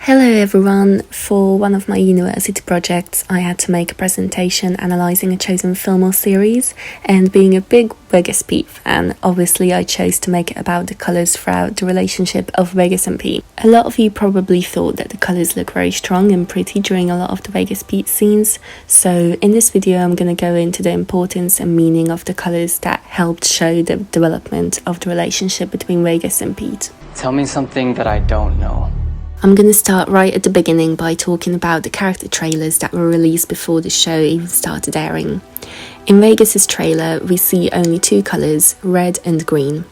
Hello everyone! For one of my university projects, I had to make a presentation analysing a chosen film or series, and being a big VegasPete fan, obviously I chose to make it about the colours throughout the relationship of Vegas and Pete. A lot of you probably thought that the colours look very strong and pretty during a lot of the VegasPete scenes, so in this video I'm going to go into the importance and meaning of the colours that helped show the development of the relationship between Vegas and Pete. Tell me something that I don't know. I'm going to start right at the beginning by talking about the character trailers that were released before the show even started airing. In Vegas's trailer, we see only two colours, red and green.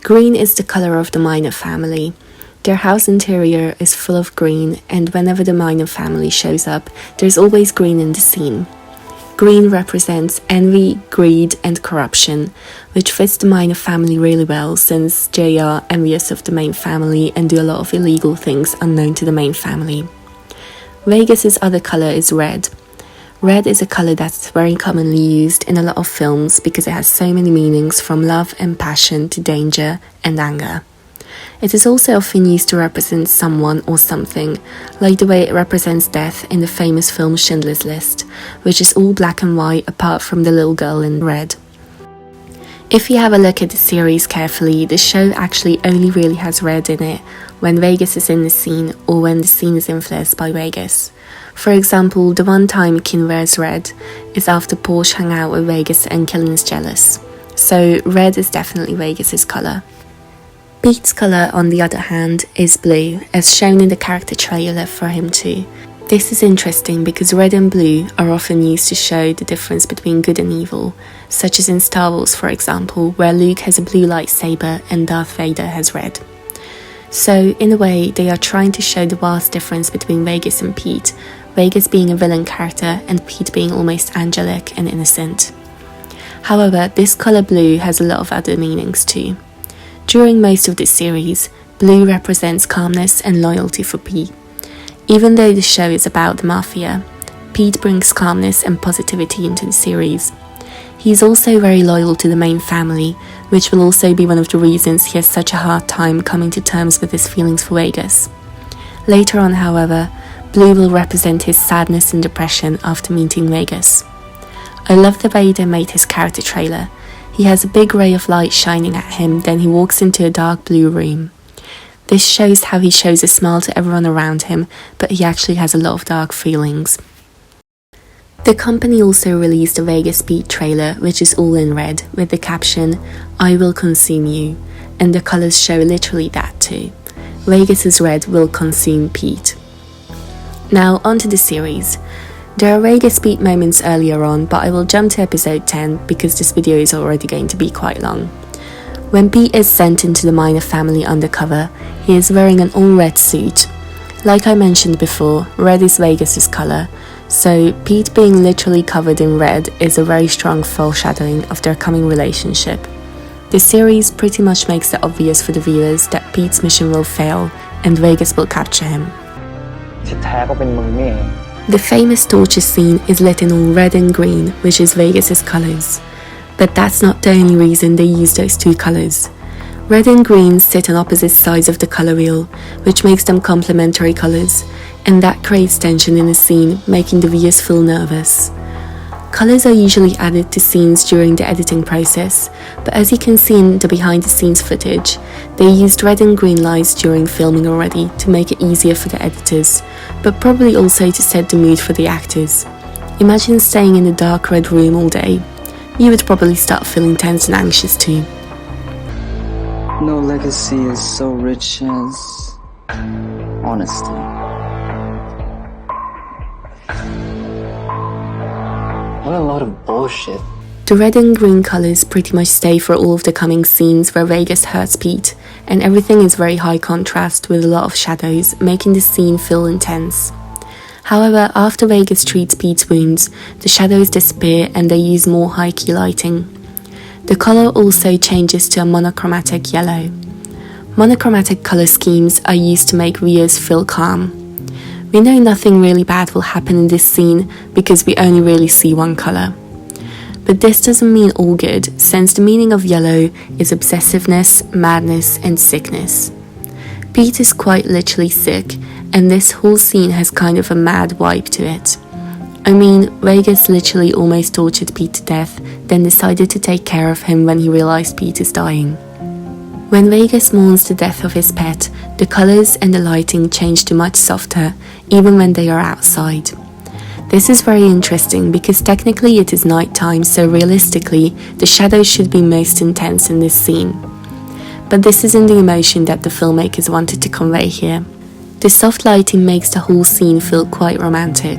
Green is the colour of the Minor family. Their house interior is full of green, and whenever the Minor family shows up, there's always green in the scene. Green represents envy, greed and corruption, which fits the Minor family really well since they are envious of the main family and do a lot of illegal things unknown to the main family. Vegas's other colour is red. Red is a colour that's very commonly used in a lot of films because it has so many meanings from love and passion to danger and anger. It is also often used to represent someone or something, like the way it represents death in the famous film Schindler's List, which is all black and white apart from the little girl in red. If you have a look at the series carefully, the show actually only really has red in it when Vegas is in the scene or when the scene is influenced by Vegas. For example, the one time Kin wears red is after Porsche hang out with Vegas and Killen is jealous. So red is definitely Vegas's colour. Pete's colour, on the other hand, is blue, as shown in the character trailer for him too. This is interesting because red and blue are often used to show the difference between good and evil, such as in Star Wars for example, where Luke has a blue lightsaber and Darth Vader has red. So, in a way, they are trying to show the vast difference between Vegas and Pete, Vegas being a villain character and Pete being almost angelic and innocent. However, this colour blue has a lot of other meanings too. During most of this series, blue represents calmness and loyalty for Pete. Even though the show is about the mafia, Pete brings calmness and positivity into the series. He is also very loyal to the main family, which will also be one of the reasons he has such a hard time coming to terms with his feelings for Vegas. Later on, however, blue will represent his sadness and depression after meeting Vegas. I love the way they made his character trailer. He has a big ray of light shining at him, then he walks into a dark blue room. This shows how he shows a smile to everyone around him, but he actually has a lot of dark feelings. The company also released a VegasPete trailer, which is all in red, with the caption, "I will consume you," and the colours show literally that too. Vegas's red will consume Pete. Now onto the series. There are VegasPete moments earlier on, but I will jump to episode 10 because this video is already going to be quite long. When Pete is sent into the Minor family undercover, he is wearing an all-red suit. Like I mentioned before, red is Vegas's colour, so Pete being literally covered in red is a very strong foreshadowing of their coming relationship. The series pretty much makes it obvious for the viewers that Pete's mission will fail and Vegas will capture him. The famous torture scene is lit in all red and green, which is Vegas's colours. But that's not the only reason they use those two colours. Red and green sit on opposite sides of the colour wheel, which makes them complementary colours, and that creates tension in the scene, making the viewers feel nervous. Colours are usually added to scenes during the editing process, but as you can see in the behind the scenes footage, they used red and green lights during filming already to make it easier for the editors, but probably also to set the mood for the actors. Imagine staying in a dark red room all day. You would probably start feeling tense and anxious too. No legacy is so rich as honesty. What a load of bullshit. The red and green colours pretty much stay for all of the coming scenes where Vegas hurts Pete, and everything is very high contrast with a lot of shadows, making the scene feel intense. However, after Vegas treats Pete's wounds, the shadows disappear and they use more high-key lighting. The colour also changes to a monochromatic yellow. Monochromatic colour schemes are used to make viewers feel calm. We know nothing really bad will happen in this scene because we only really see one colour. But this doesn't mean all good, since the meaning of yellow is obsessiveness, madness and sickness. Pete is quite literally sick, and this whole scene has kind of a mad vibe to it. I mean, Vegas literally almost tortured Pete to death, then decided to take care of him when he realized Pete is dying. When Vegas mourns the death of his pet, the colors and the lighting change to much softer, even when they are outside. This is very interesting because technically it is nighttime, so realistically, the shadows should be most intense in this scene. But this isn't the emotion that the filmmakers wanted to convey here. The soft lighting makes the whole scene feel quite romantic.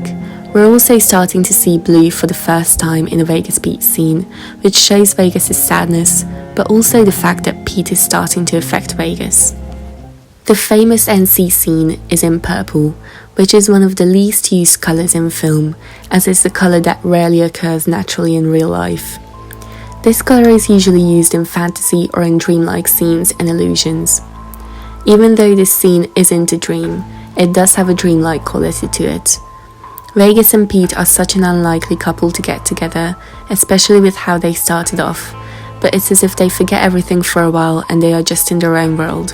We're also starting to see blue for the first time in a VegasPete scene, which shows Vegas' sadness, but also the fact that Pete is starting to affect Vegas. The famous NC scene is in purple, which is one of the least used colours in film, as it's the colour that rarely occurs naturally in real life. This colour is usually used in fantasy or in dreamlike scenes and illusions. Even though this scene isn't a dream, it does have a dreamlike quality to it. Vegas and Pete are such an unlikely couple to get together, especially with how they started off, but it's as if they forget everything for a while and they are just in their own world.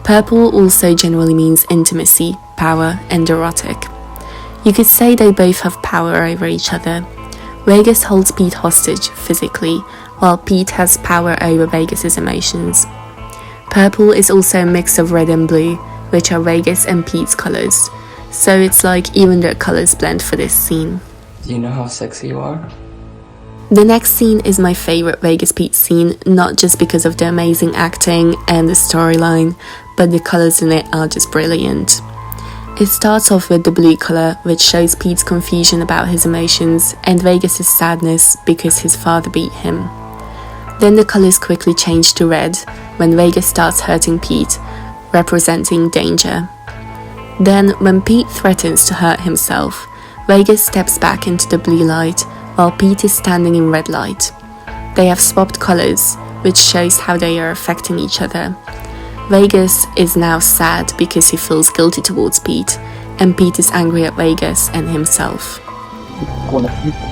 Purple also generally means intimacy, power, and erotic. You could say they both have power over each other. Vegas holds Pete hostage physically, while Pete has power over Vegas' emotions. Purple is also a mix of red and blue, which are Vegas and Pete's colours, so it's like even their colours blend for this scene. Do you know how sexy you are? The next scene is my favourite VegasPete scene, not just because of the amazing acting and the storyline, but the colours in it are just brilliant. It starts off with the blue colour, which shows Pete's confusion about his emotions and Vegas' sadness because his father beat him. Then the colours quickly change to red when Vegas starts hurting Pete, representing danger. Then, when Pete threatens to hurt himself, Vegas steps back into the blue light while Pete is standing in red light. They have swapped colours, which shows how they are affecting each other. Vegas is now sad because he feels guilty towards Pete, and Pete is angry at Vegas and himself.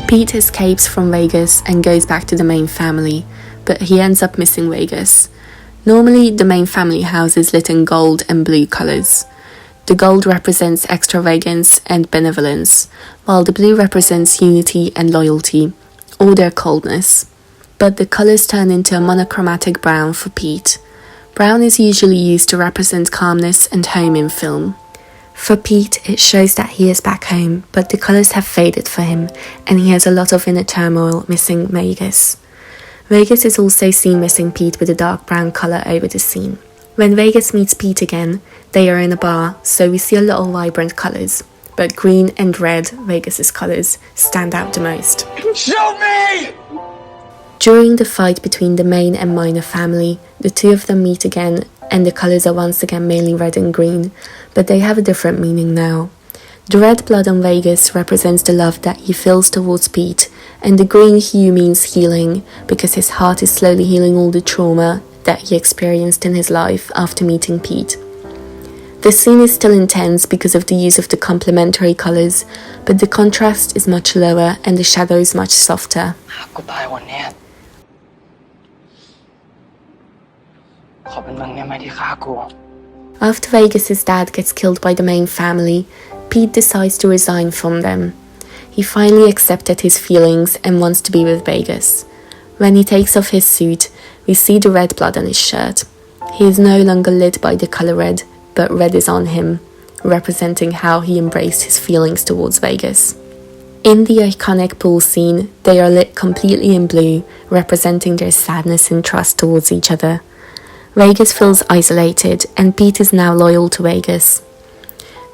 Pete escapes from Vegas and goes back to the main family, but he ends up missing Vegas. Normally, the main family house is lit in gold and blue colours. The gold represents extravagance and benevolence, while the blue represents unity and loyalty, or their coldness. But the colours turn into a monochromatic brown for Pete. Brown is usually used to represent calmness and home in film. For Pete, it shows that he is back home, but the colours have faded for him, and he has a lot of inner turmoil missing Vegas. Vegas is also seen missing Pete with a dark brown colour over the scene. When Vegas meets Pete again, they are in a bar, so we see a lot of vibrant colours, but green and red, Vegas' colours, stand out the most. Shoot me! During the fight between the main and minor family, the two of them meet again, and the colours are once again mainly red and green, but they have a different meaning now. The red blood on Vegas represents the love that he feels towards Pete, and the green hue means healing, because his heart is slowly healing all the trauma that he experienced in his life after meeting Pete. The scene is still intense because of the use of the complementary colours, but the contrast is much lower and the shadows much softer. After Vegas' dad gets killed by the main family, Pete decides to resign from them. He finally accepted his feelings and wants to be with Vegas. When he takes off his suit, we see the red blood on his shirt. He is no longer lit by the colour red, but red is on him, representing how he embraced his feelings towards Vegas. In the iconic pool scene, they are lit completely in blue, representing their sadness and trust towards each other. Vegas feels isolated, and Pete is now loyal to Vegas.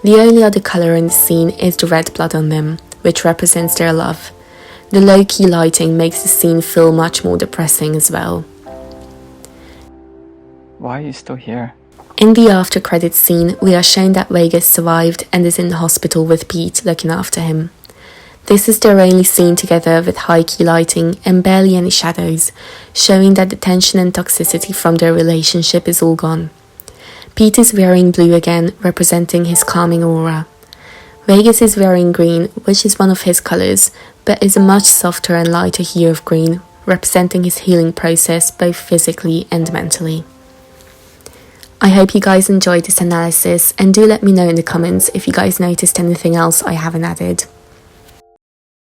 The only other colour in the scene is the red blood on them, which represents their love. The low-key lighting makes the scene feel much more depressing as well. Why are you still here? In the after-credits scene, we are shown that Vegas survived and is in the hospital with Pete looking after him. This is their only scene together with high-key lighting and barely any shadows, showing that the tension and toxicity from their relationship is all gone. Pete is wearing blue again, representing his calming aura. Vegas is wearing green, which is one of his colours, but is a much softer and lighter hue of green, representing his healing process both physically and mentally. I hope you guys enjoyed this analysis, and do let me know in the comments if you guys noticed anything else I haven't added.